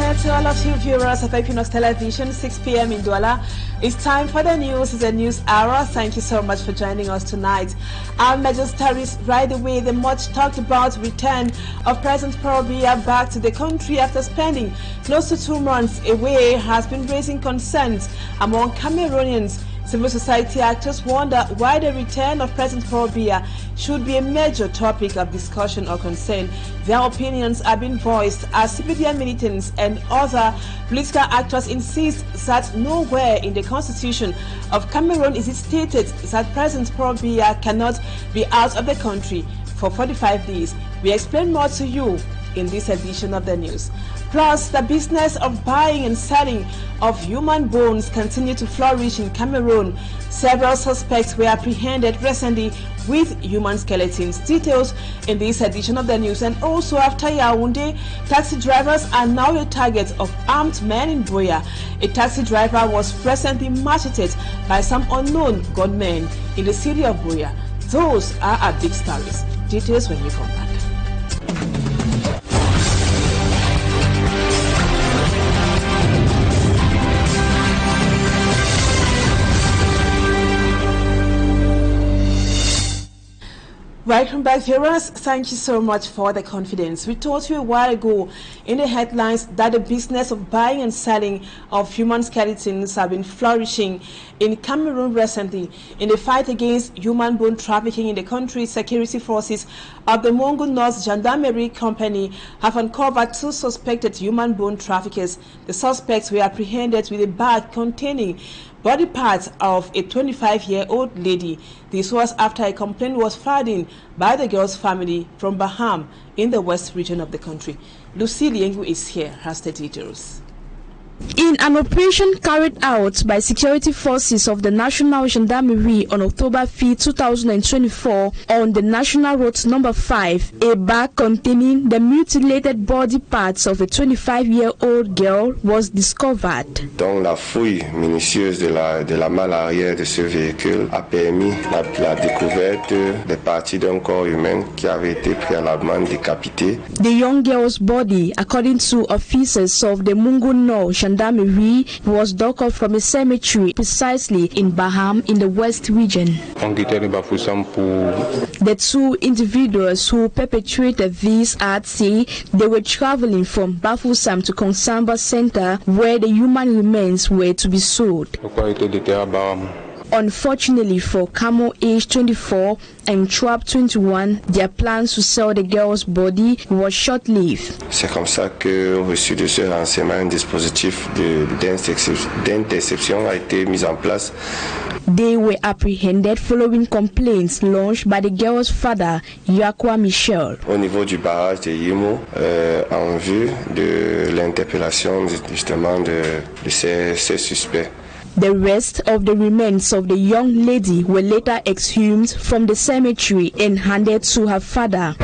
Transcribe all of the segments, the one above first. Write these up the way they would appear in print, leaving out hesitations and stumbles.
Hello to all of you viewers of Equinoxe Television, 6 p.m. in Douala. It's time for the news. It's a news hour. Thank you so much for joining us tonight. Our major stories right away. The much talked about return of President Paul Biya back to the country after spending close to 2 months away has been raising concerns among Cameroonians. Civil society actors wonder why the return of President Paul Biya should be a major topic of discussion or concern. Their opinions are being voiced as civilian militants and other political actors insist that nowhere in the constitution of Cameroon is it stated that President Paul Biya cannot be out of the country for 45 days. We explain more to you in this edition of the news. Plus, the business of buying and selling of human bones continue to flourish in Cameroon. Several suspects were apprehended recently with human skeletons. Details in this edition of the news. And also after Yaoundé, taxi drivers are now a target of armed men in Buea. A taxi driver was presently macheted by some unknown gunmen in the city of Buea. Those are our big stories. Details when we come back. Welcome back, viewers. Thank you so much for the confidence. We told you a while ago in the headlines that the business of buying and selling of human skeletons have been flourishing in Cameroon recently. In the fight against human bone trafficking in the country, security forces of the Mungu North Gendarmerie Company have uncovered 2 suspected human bone traffickers. The suspects were apprehended with a bag containing body parts of a 25-year-old lady. This was after a complaint was filed in by the girl's family from Baham in the west region of the country. Lucy Liengu is here, has the details. In an operation carried out by security forces of the National Gendarmerie on October 5, 2024 on the National Road number 5, a bag containing the mutilated body parts of a 25-year-old girl was discovered. Donc la fouille minutieuse de la malle arrière de ce véhicule a permis la découverte des parties d'un corps humain qui avait été préalablement décapité. The young girl's body, according to officers of the Mungu North Gendarmerie, was dug up from a cemetery precisely in Baham in the west region. The 2 individuals who perpetrated this act say they were traveling from Bafoussam to Konsamba Center where the human remains were to be sold. Unfortunately for Camo, age 24, and Trap, 21, their plans to sell the girl's body was short-lived. C'est comme ça que, reçu de ce renseignement, un dispositif d'interception a été mis en place. They were apprehended following complaints launched by the girl's father, Yakwa Michel. Au niveau du barrage de Yimo, en vue de l'interpellation justement de ces suspects. The rest of the remains of the young lady were later exhumed from the cemetery and handed to her father.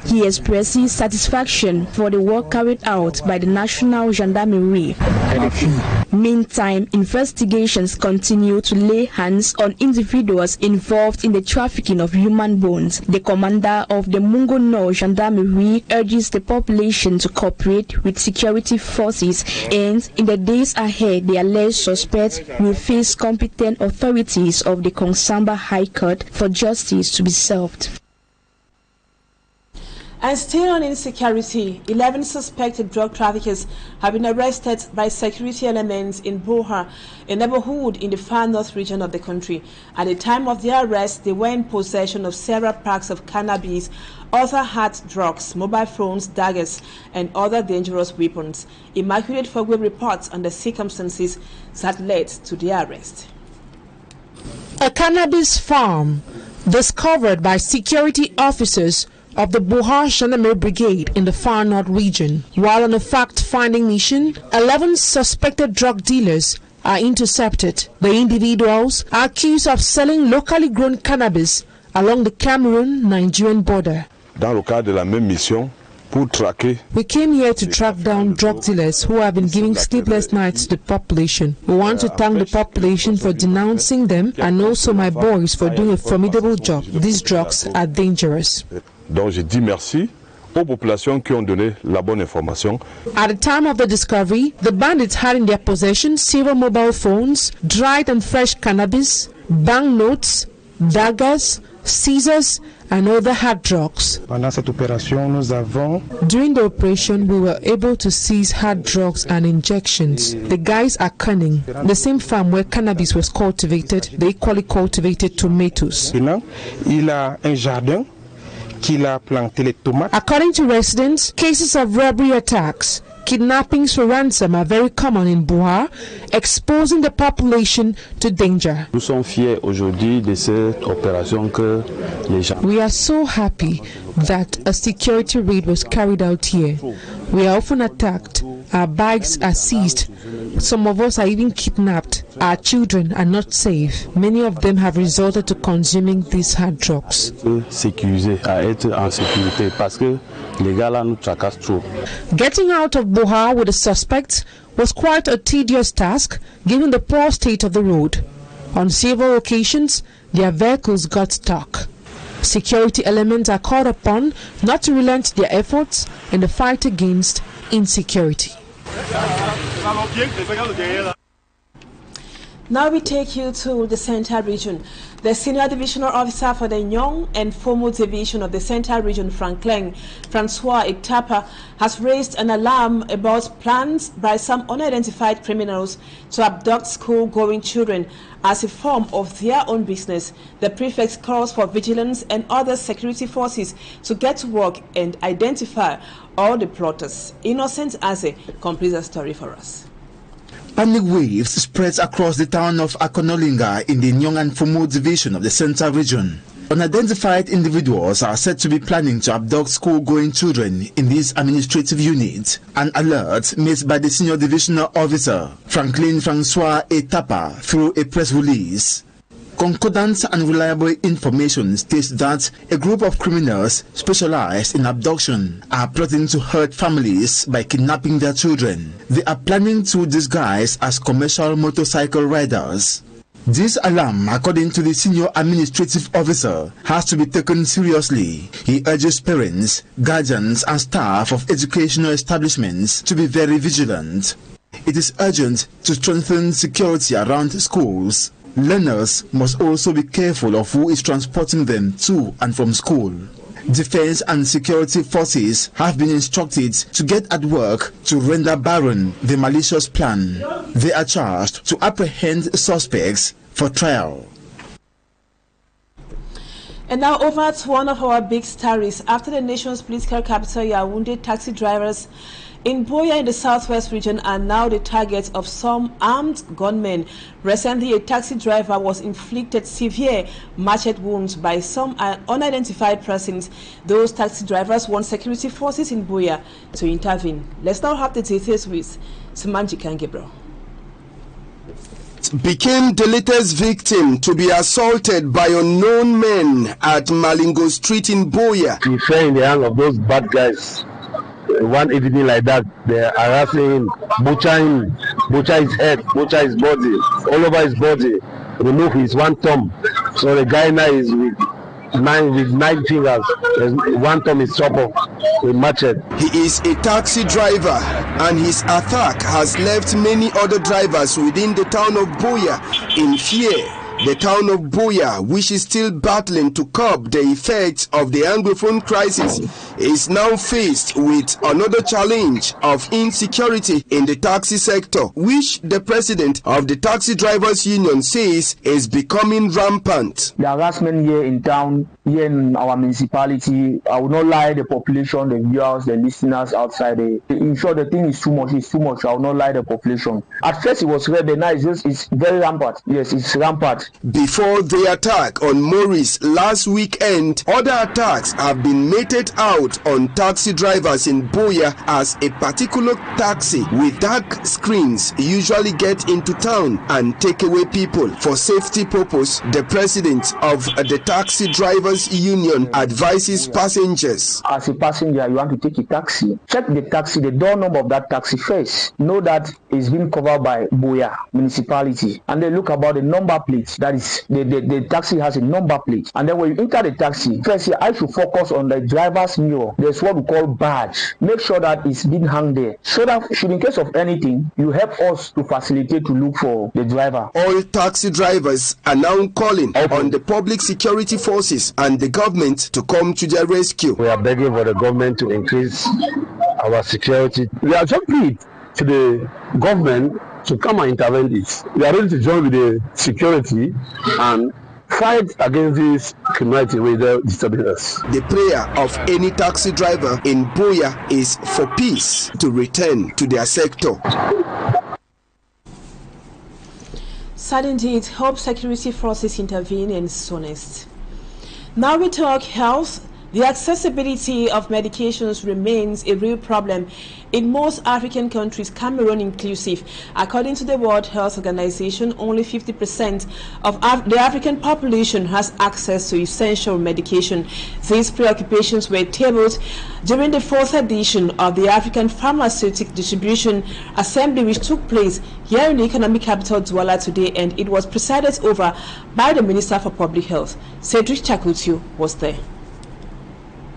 He expresses satisfaction for the work carried out by the National Gendarmerie. Meantime, investigations continue to lay hands on individuals involved in the trafficking of human bones. The commander of the Mungu North Gendarmerie urges the population to cooperate with security forces, and in the days ahead, the alleged suspects will face competent authorities of the Konsamba High Court for justice to be served. And still on insecurity, 11 suspected drug traffickers have been arrested by security elements in Boha, a neighborhood in the far north region of the country. At the time of their arrest, they were in possession of several packs of cannabis, other hard drugs, mobile phones, daggers, and other dangerous weapons. Immaculate Fogwe reports on the circumstances that led to their arrest. A cannabis farm discovered by security officers of the Boha Gendarmerie Brigade in the far north region. While on a fact-finding mission, 11 suspected drug dealers are intercepted. The individuals are accused of selling locally grown cannabis along the Cameroon-Nigerian border. Dans le cadre de la même mission, we came here to track down drug dealers who have been giving sleepless nights to the population. We want to thank the population for denouncing them and also my boys for doing a formidable job. These drugs are dangerous. Donc je dis merci aux populations qui ont donné la bonne information. At the time of the discovery, the bandits had in their possession several mobile phones, dried and fresh cannabis, banknotes, daggers, scissors, and other hard drugs. Pendant cette opération, nous avons... During the operation, we were able to seize hard drugs and injections. The guys are cunning. The same farm where cannabis was cultivated, they equally cultivated tomatoes. Il a un jardin qu'il a planté les tomates. According to residents, cases of robbery attacks, kidnappings for ransom are very common in Buha, exposing the population to danger. Nous sommes fiers aujourd'hui de cette opération que les gens... We are so happy that a security raid was carried out here. We are often attacked. Our bikes are seized. Some of us are even kidnapped. Our children are not safe. Many of them have resorted to consuming these hard drugs. Sécurisé, à être en sécurité parce que les gars là nous tracassent trop. Getting out of Buha with the suspects was quite a tedious task given the poor state of the road. On several occasions, their vehicles got stuck. Security elements are called upon not to relent their efforts in the fight against insecurity. Now we take you to the Central Region. The Senior Divisional Officer for the Young and Formal Division of the Central Region, Francois Etapa, has raised an alarm about plans by some unidentified criminals to abduct school-going children as a form of their own business. The prefect calls for vigilance and other security forces to get to work and identify all the plotters. Innocent Aze completes the story for us. Panic waves spreads across the town of Akonolinga in the Young and Formal Division of the Central Region. Unidentified individuals are said to be planning to abduct school-going children in this administrative unit. An alert made by the Senior Divisional Officer, Francois Etapa, through a press release. Concordant and reliable information states that a group of criminals specialized in abduction are plotting to hurt families by kidnapping their children. They are planning to disguise as commercial motorcycle riders. This alarm, according to the senior administrative officer, has to be taken seriously. He urges parents, guardians and staff of educational establishments to be very vigilant. It is urgent to strengthen security around schools. Learners must also be careful of who is transporting them to and from school. Defense and security forces have been instructed to get at work to render barren the malicious plan. They are charged to apprehend suspects for trial. And now over to one of our big stories. After the nation's political capital, Yaoundé, taxi drivers in Boya in the southwest region are now the target of some armed gunmen. Recently, a taxi driver was inflicted severe machete wounds by some unidentified persons. Those taxi drivers want security forces in Boya to intervene. Let's now have the details with Simanji Kangebro. Became the latest victim to be assaulted by unknown men at Malingo Street in Boya. He fell in the hands of those bad guys. One evening like that, they are harassing him, butcher his head, butcher his body, all over his body, remove his one thumb. So the guy now is with nine fingers. One thumb is chopped off with machete. He is a taxi driver, and his attack has left many other drivers within the town of Boya in fear. The town of Boya, which is still battling to curb the effects of the Anglophone crisis, is now faced with another challenge of insecurity in the taxi sector, which the president of the Taxi Drivers Union says is becoming rampant. The harassment here in town, here in our municipality, I will not lie, the population, the viewers, the listeners outside, in short, the thing is too much, I will not lie, the population. At first it was red, but now it's very rampant. Yes, it's rampant. Before the attack on Maurice last weekend, other attacks have been meted out on taxi drivers in Boya as a particular taxi with dark screens usually get into town and take away people. For safety purpose, the president of the Taxi Drivers Union advises passengers. As a passenger, you want to take a taxi, check the taxi, the door number of that taxi first. Know that is being covered by Buea municipality, and they look about the number plate. That is, the taxi has a number plate, and then when you enter the taxi, first I should focus on the driver's mirror. There's what we call badge. Make sure that it's been hung there, so that should in case of anything, you help us to facilitate to look for the driver. All taxi drivers are now calling on the public security forces and the government to come to their rescue. We are begging for the government to increase our security. We are just plead to the government to come and intervene this. We are ready to join with the security and fight against this criminality without disturbing us. The prayer of any taxi driver in Buea is for peace to return to their sector. Sad indeed, hope security forces intervene and soonest. Now we talk health. The accessibility of medications remains a real problem in most African countries, Cameroon inclusive. According to the World Health Organization, only 50% of the African population has access to essential medication. These preoccupations were tabled during the 4th edition of the African Pharmaceutical Distribution Assembly, which took place here in the economic capital Douala today, and it was presided over by the Minister for Public Health. Cedric Chakutiu was there.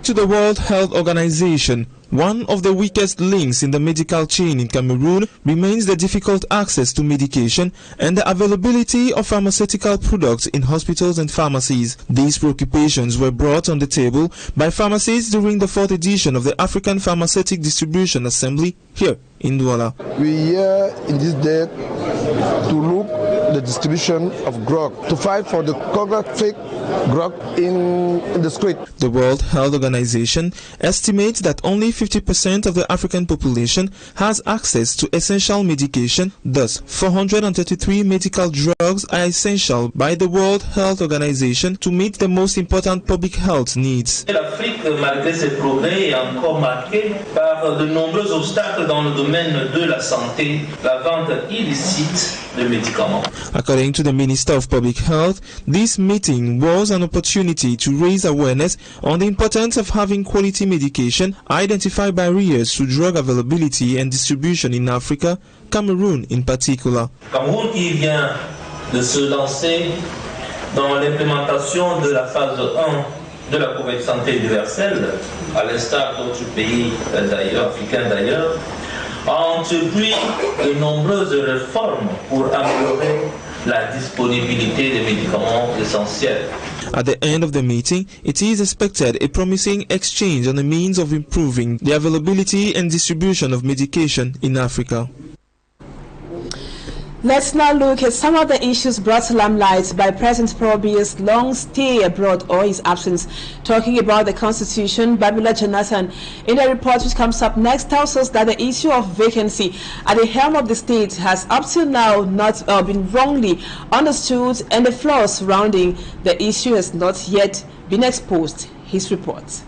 To the World Health Organization, one of the weakest links in the medical chain in Cameroon remains the difficult access to medication and the availability of pharmaceutical products in hospitals and pharmacies. These preoccupations were brought on the table by pharmacists during the 4th edition of the African Pharmaceutical Distribution Assembly here in Douala. We are here in this day to look the distribution of drug, to fight for the counterfeit drug in the street. The World Health Organization estimates that only 50% of the African population has access to essential medication. Thus, 433 medical drugs are essential by the World Health Organization to meet the most important public health needs. L'Afrique, malgré ses progrès, est encore marquée par de nombreux obstacles dans le domaine de la santé, la vente illicite de médicaments. According to the Minister of Public Health, this meeting was an opportunity to raise awareness on the importance of having quality medication, identify barriers to drug availability and distribution in Africa, Cameroon in particular. Cameroun qui vient de se lancer dans l'implémentation de la phase 1 de la couverture santé universelle, à l'instar d'autres pays africains d'ailleurs, a entrepris de nombreuses réformes pour améliorer la disponibilité des médicaments essentiels. At the end of the meeting, it is expected a promising exchange on the means of improving the availability and distribution of medication in Africa. Let's now look at some of the issues brought to limelight by President Paul Biya's long stay abroad or his absence. Talking about the Constitution, Babila Jonathan, in a report which comes up next, tells us that the issue of vacancy at the helm of the state has up till now not been wrongly understood, and the flaws surrounding the issue has not yet been exposed. His report.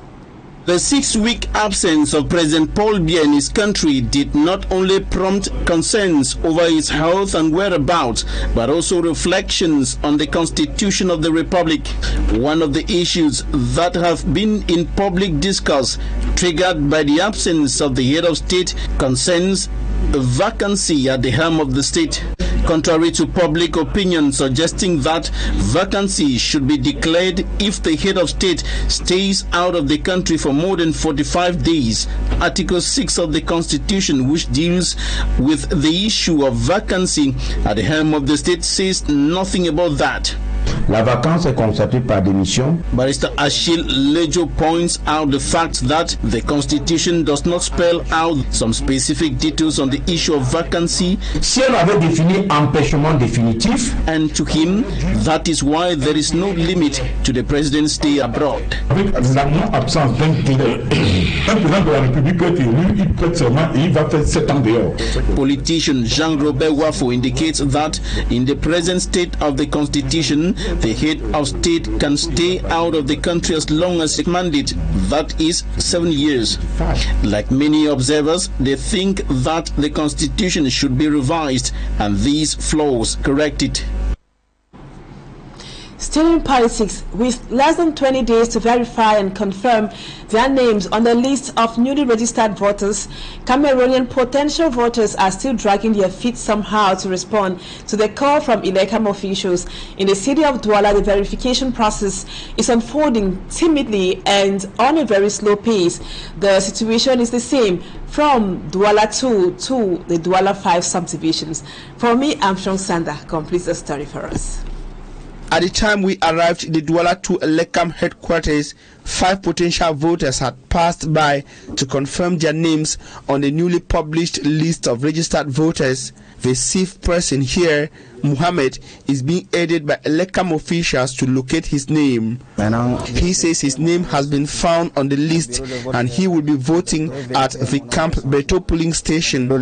The 6-week absence of President Paul Biya in his country did not only prompt concerns over his health and whereabouts, but also reflections on the Constitution of the Republic. One of the issues that have been in public discourse, triggered by the absence of the head of state, concerns a vacancy at the helm of the state. Contrary to public opinion suggesting that vacancy should be declared if the head of state stays out of the country for more than 45 days, Article 6 of the Constitution, which deals with the issue of vacancy at the helm of the state, says nothing about that. La vacance est constatée par démission. Barrister Achille Lejo points out the fact that the Constitution does not spell out some specific details on the issue of vacancy. Si elle avait défini empêchement définitif, and to him, that is why there is no limit to the president's stay abroad. Avec la non-absence d'un président de la République peut être élu, il peut seulement et il va faire 7 ans dehors. Politician Jean-Robert Wafo indicates that in the present state of the Constitution, the head of state can stay out of the country as long as it mandate, that is 7 years. Like many observers, they think that the Constitution should be revised and these flaws corrected. Still in politics, with less than 20 days to verify and confirm their names on the list of newly registered voters, Cameroonian potential voters are still dragging their feet somehow to respond to the call from Ecobank officials. In the city of Douala, the verification process is unfolding timidly and on a very slow pace. The situation is the same from Douala 2 to the Douala 5 subdivisions. For me, Armstrong Sander completes the story for us. At the time we arrived in the Douala 2 Elecam headquarters, 5 potential voters had passed by to confirm their names on the newly published list of registered voters. The chief person here, Muhammad, is being aided by Elecam officials to locate his name. He says his name has been found on the list and he will be voting at the Camp Berto polling station. At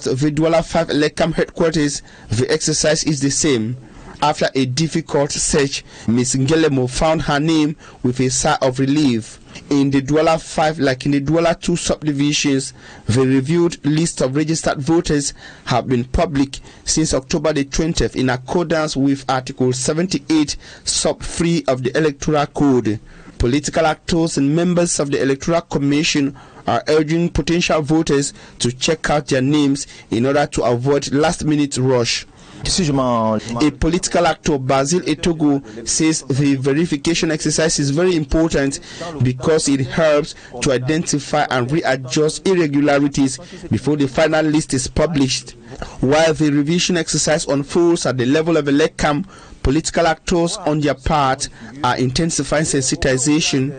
the Douala 5 Elecam headquarters, the exercise is the same. After a difficult search, Ms. Ngelemo found her name with a sigh of relief. In the Douala 5, like in the Douala 2 subdivisions, the reviewed list of registered voters have been public since October the 20th in accordance with Article 78, Sub 3 of the Electoral Code. Political actors and members of the Electoral Commission are urging potential voters to check out their names in order to avoid last-minute rush. A political actor, Basil Etogo, says the verification exercise is very important because it helps to identify and readjust irregularities before the final list is published. While the revision exercise unfolds at the level of Elecam, political actors on their part are intensifying sensitization.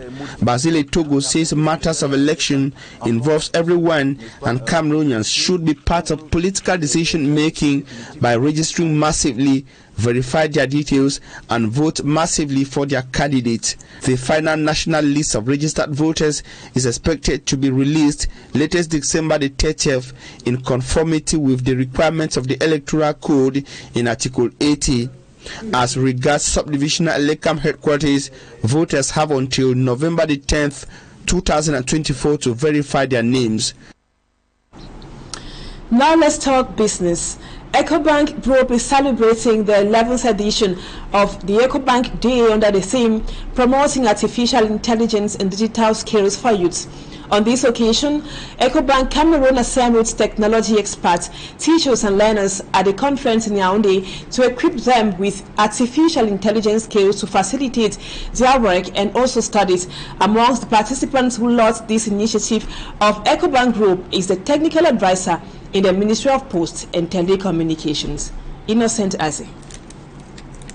Basil Etogo says matters of election involves everyone and Cameroonians should be part of political decision making by registering massively, verify their details and vote massively for their candidate. The final national list of registered voters is expected to be released latest December the 30th in conformity with the requirements of the Electoral Code in Article 80. As regards subdivisional Elecam headquarters, voters have until November the 10th, 2024 to verify their names. Now let's talk business. Ecobank Group is celebrating the 11th edition of the Ecobank Day under the theme Promoting Artificial Intelligence and Digital Skills for Youth. On this occasion, Ecobank Cameroon assembled technology experts, teachers and learners at the conference in Yaoundé to equip them with artificial intelligence skills to facilitate their work and also studies. Amongst the participants who launched this initiative of Ecobank Group is the technical advisor in the Ministry of Posts and Telecommunications, Innocent Aze.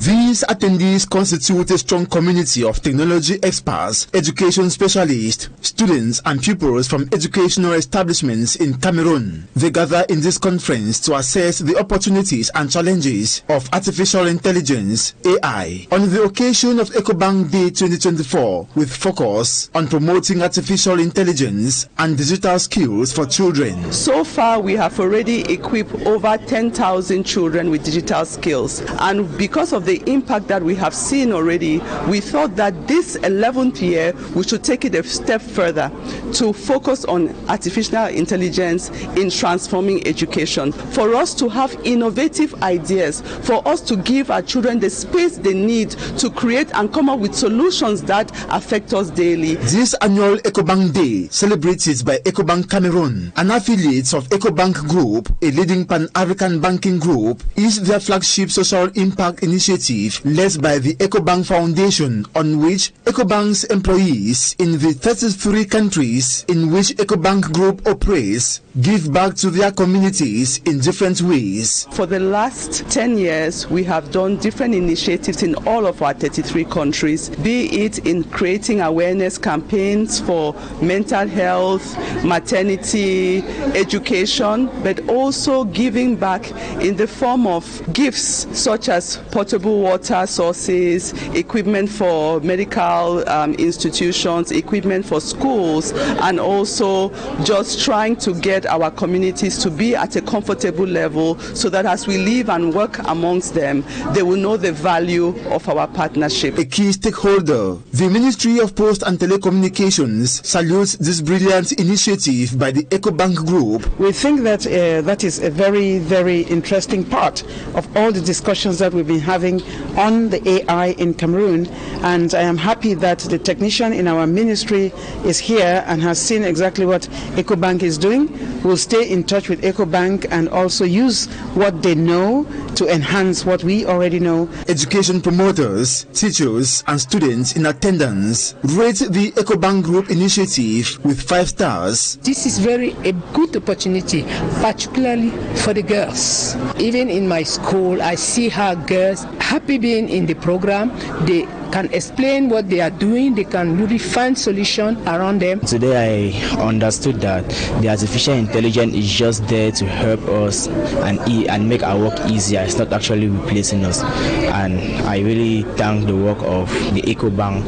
These attendees constitute a strong community of technology experts, education specialists, students and pupils from educational establishments in Cameroon. They gather in this conference to assess the opportunities and challenges of artificial intelligence, AI, on the occasion of Ecobank Day 2024, with focus on promoting artificial intelligence and digital skills for children. So far, we have already equipped over 10,000 children with digital skills, and because of the impact that we have seen already, we thought that this 11th year we should take it a step further to focus on artificial intelligence in transforming education, for us to have innovative ideas, for us to give our children the space they need to create and come up with solutions that affect us daily. This annual Ecobank Day, celebrated by Ecobank Cameroon, an affiliate of Ecobank Group, a leading Pan-African banking group, is their flagship social impact initiative led by the Ecobank Foundation, on which Ecobank's employees in the 33 countries in which Ecobank Group operates give back to their communities in different ways. For the last 10 years, we have done different initiatives in all of our 33 countries, be it in creating awareness campaigns for mental health, maternity, education, but also giving back in the form of gifts such as portable water sources, equipment for medical institutions, equipment for schools, and also just trying to get our communities to be at a comfortable level so that as we live and work amongst them, they will know the value of our partnership. A key stakeholder, the Ministry of Post and Telecommunications, salutes this brilliant initiative by the Ecobank Group. We think that that is a very, very interesting part of all the discussions that we've been having on the AI in Cameroon, and I am happy that the technician in our ministry is here and has seen exactly what Ecobank is doing. We'll stay in touch with Ecobank and also use what they know to enhance what we already know. Education promoters, teachers and students in attendance rate the Ecobank Group initiative with 5 stars. This is a good opportunity, particularly for the girls. Even in my school, I see how girls happy being in the program. They can explain what they are doing. They can really find solution around them. Today I understood that the artificial intelligence is just there to help us and make our work easier. It's not actually replacing us. And I really thank the work of the Ecobank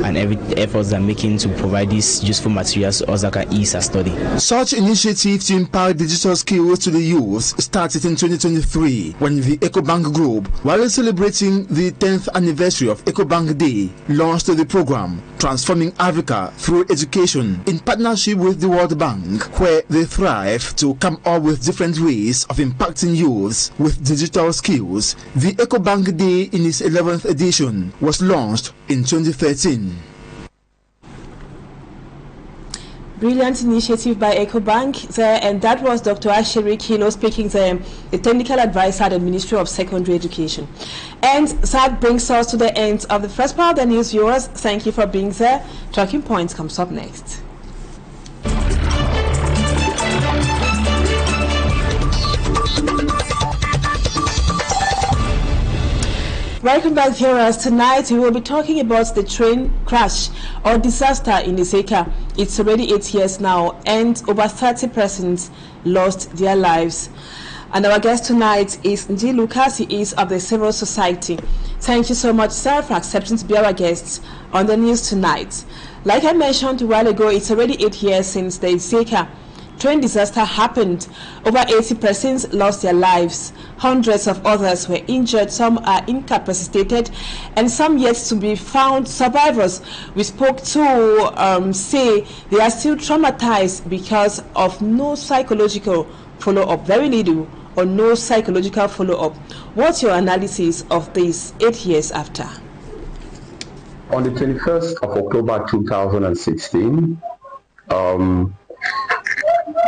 and every efforts they're making to provide these useful materials to us that can ease our study. Such initiative to impart digital skills to the youth started in 2023 when the Ecobank Group, while celebrating the 10th anniversary of Ecobank Day, launched the program Transforming Africa Through Education in partnership with the World Bank, where they thrive to come up with different ways of impacting youths with digital skills. The Ecobank Day in its 11th edition was launched in 2013. Brilliant initiative by Ecobank there, and that was Dr. Asheri Kino speaking, the technical advisor at the Ministry of Secondary Education. And that brings us to the end of the first part of the news, viewers. Thank you for being there. Talking Points comes up next. Welcome back, viewers. Tonight we will be talking about the train crash or disaster in Eseka. It's already 8 years now, and over 30 persons lost their lives. And our guest tonight is Nji Lucas. He is of the Civil Society. Thank you so much, sir, for accepting to be our guest on the news tonight. Like I mentioned a while ago, it's already 8 years since the Eseka train disaster happened. Over 80 persons lost their lives. Hundreds of others were injured. Some are incapacitated, and some yet to be found survivors we spoke to say they are still traumatized because of no psychological follow-up, very little or no psychological follow-up. What's your analysis of this 8 years after? On the 21st of October 2016,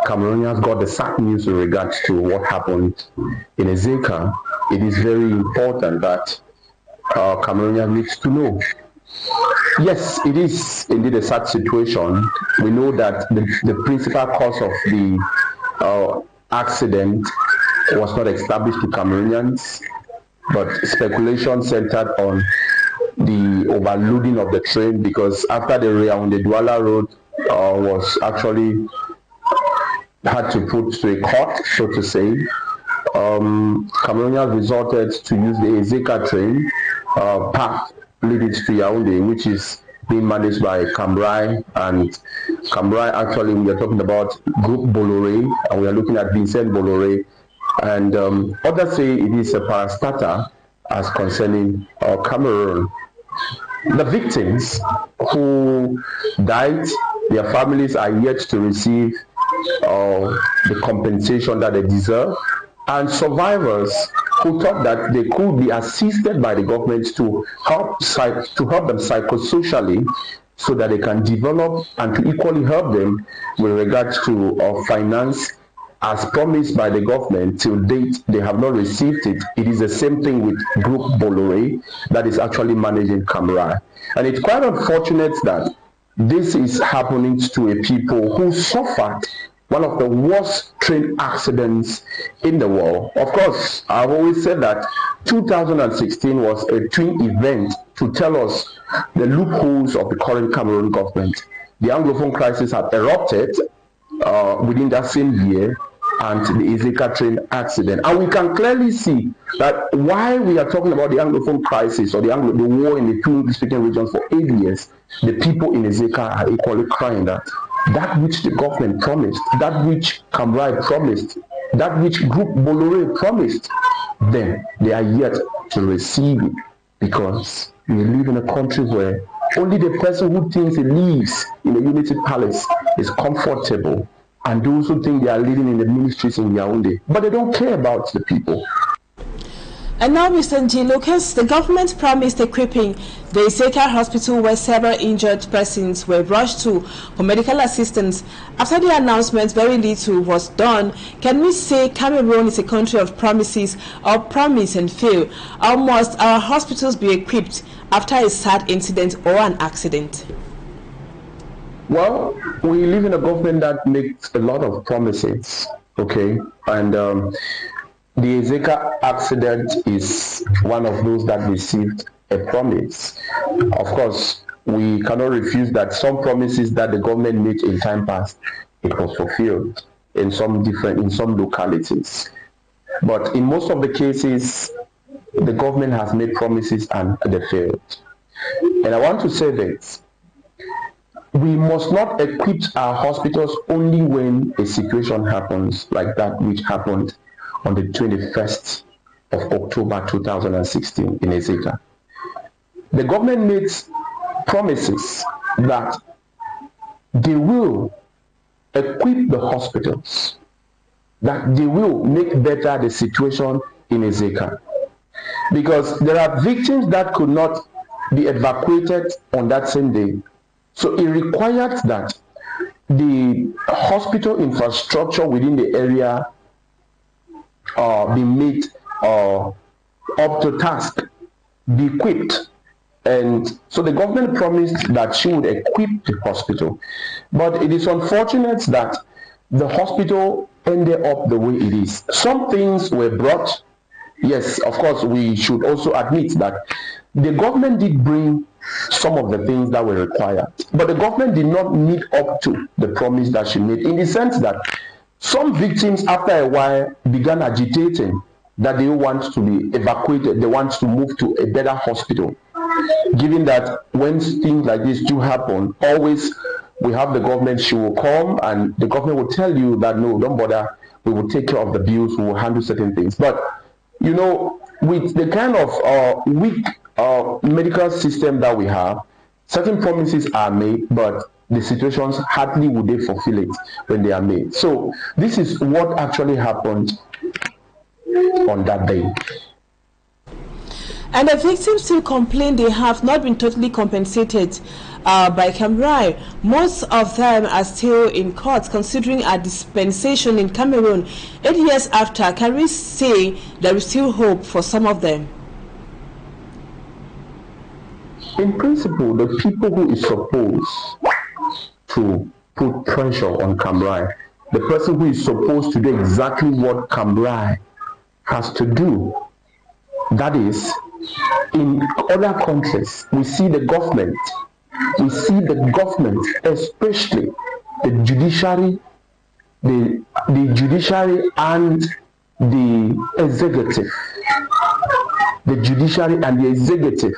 Cameroonians got the sad news in regards to what happened in Eseka. It is very important that Cameroonians need to know. Yes, it is indeed a sad situation. We know that the principal cause of the accident was not established to Cameroonians, but speculation centered on the overloading of the train, because after the rail on the Douala Road was actually had to put to a court, so to say, Cameroonians resorted to use the Eseka train path leading to Yaoundé, which is being managed by Cambrai. And Cambrai, actually, we are talking about Group Bolloré, and we are looking at Vincent Bolloré. And others say it is a parastatal as concerning Cameroon. The victims who died, their families are yet to receive the compensation that they deserve, and survivors who thought that they could be assisted by the government to help them psychosocially so that they can develop, and to equally help them with regards to finance as promised by the government. Till date, they have not received it. It is the same thing with Group Bolloré that is actually managing Cambrai. And it's quite unfortunate that this is happening to a people who suffered one of the worst train accidents in the world. Of course, I've always said that 2016 was a twin event to tell us the loopholes of the current Cameroon government. The Anglophone crisis had erupted within that same year, and the Eseka train accident. And we can clearly see that while we are talking about the Anglophone crisis or the war in the two English-speaking regions for 8 years, the people in Eseka are equally crying that that which the government promised, that which Cambrai promised, that which Group Bolloré promised, then they are yet to receive it, because we live in a country where only the person who thinks he lives in a unity palace is comfortable, and those who think they are living in the ministries in Yaoundé, but they don't care about the people. And now, Mr. G. Lucas, the government promised equipping the Eseka hospital where several injured persons were rushed to for medical assistance. After the announcement, very little was done. Can we say Cameroon is a country of promises, or promise and fail? Or must our hospitals be equipped after a sad incident or an accident? Well, we live in a government that makes a lot of promises, okay? And the Eseka accident is one of those that received a promise. Of course, we cannot refuse that some promises that the government made in time past, it was fulfilled in some localities. But in most of the cases, the government has made promises and they failed. And I want to say this: we must not equip our hospitals only when a situation happens like that which happened on the 21st of October 2016 in Eseka. The government makes promises that they will equip the hospitals, that they will make better the situation in Eseka. Because there are victims that could not be evacuated on that same day. So it required that the hospital infrastructure within the area be made up to task, be equipped. And so the government promised that she would equip the hospital. But it is unfortunate that the hospital ended up the way it is. Some things were brought. Yes, of course, we should also admit that the government did bring some of the things that were required. But the government did not meet up to the promise that she made, in the sense that some victims, after a while, began agitating that they want to be evacuated, they want to move to a better hospital. Given that when things like this do happen, always we have the government, she will come and the government will tell you that no, don't bother, we will take care of the bills, we will handle certain things. But, you know, with the kind of weak medical system that we have, certain promises are made, but the situations hardly would they fulfill it when they are made. So this is what actually happened on that day. And the victims still complain they have not been totally compensated by Cambrai. Most of them are still in court, considering a dispensation in Cameroon 8 years after. Can we say there is still hope for some of them? In principle, the people who is supposed to put pressure on Cambrai, the person who is supposed to do exactly what Cambrai has to do, that is, in other countries, we see the government, especially the judiciary, the judiciary and the executive. The judiciary and the executive,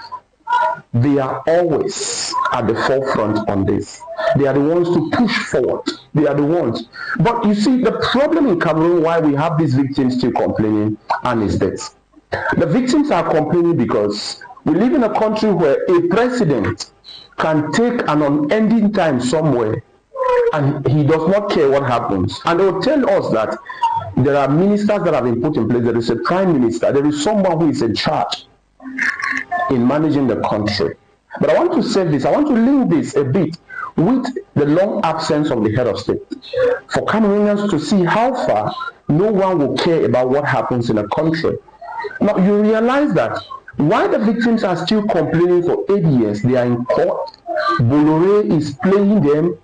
they are always at the forefront on this. They are the ones to push forward. They are the ones. But you see, the problem in Cameroon, why we have these victims still complaining, and is this. The victims are complaining because we live in a country where a president can take an unending time somewhere and he does not care what happens. And they will tell us that there are ministers that have been put in place. There is a prime minister. There is someone who is in charge in managing the country. But I want to say this. I want to link this a bit with the long absence of the head of state. For Cameroonians to see how far no one will care about what happens in a country. Now, you realize that while the victims are still complaining for 8 years, they are in court. Bolloré is playing them.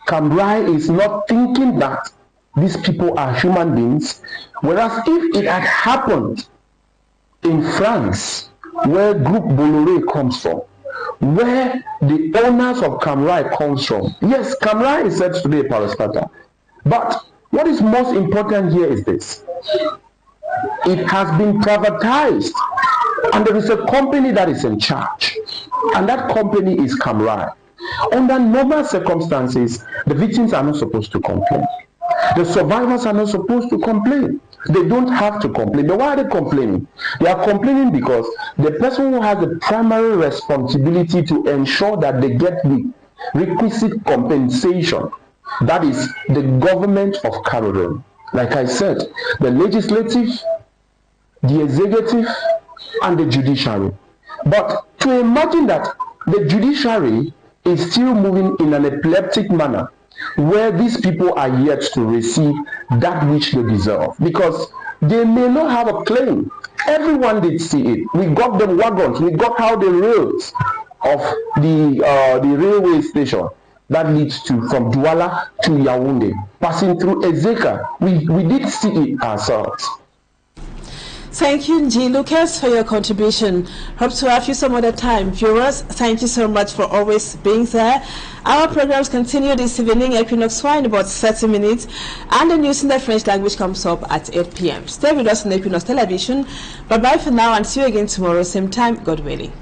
Cambrai is not thinking that these people are human beings. Whereas if it had happened in France, where Group Bolloré comes from, where the owners of Cambrai comes from, yes, Cambrai is said to be a parastatal. But what is most important here is this. It has been privatized, and there is a company that is in charge, and that company is Cambrai. Under normal circumstances, the victims are not supposed to complain. The survivors are not supposed to complain. They don't have to complain. But why are they complaining? They are complaining because the person who has the primary responsibility to ensure that they get the requisite compensation, that is the government of Cameroon. Like I said, the legislative, the executive, and the judiciary. But to imagine that the judiciary is still moving in an epileptic manner, where these people are yet to receive that which they deserve, because they may not have a claim. Everyone did see it. We got the wagons, we got how the rails of the railway station that leads to from Douala to Yaoundé, passing through Eseka. We did see it ourselves. Thank you, G. Lucas, for your contribution. Hope to have you some other time. Viewers, thank you so much for always being there. Our programs continue this evening, Equinoxe in about 30 minutes, and the news in the French language comes up at 8 p.m. Stay with us on Equinoxe Television. Bye-bye for now, and see you again tomorrow, same time, God willing.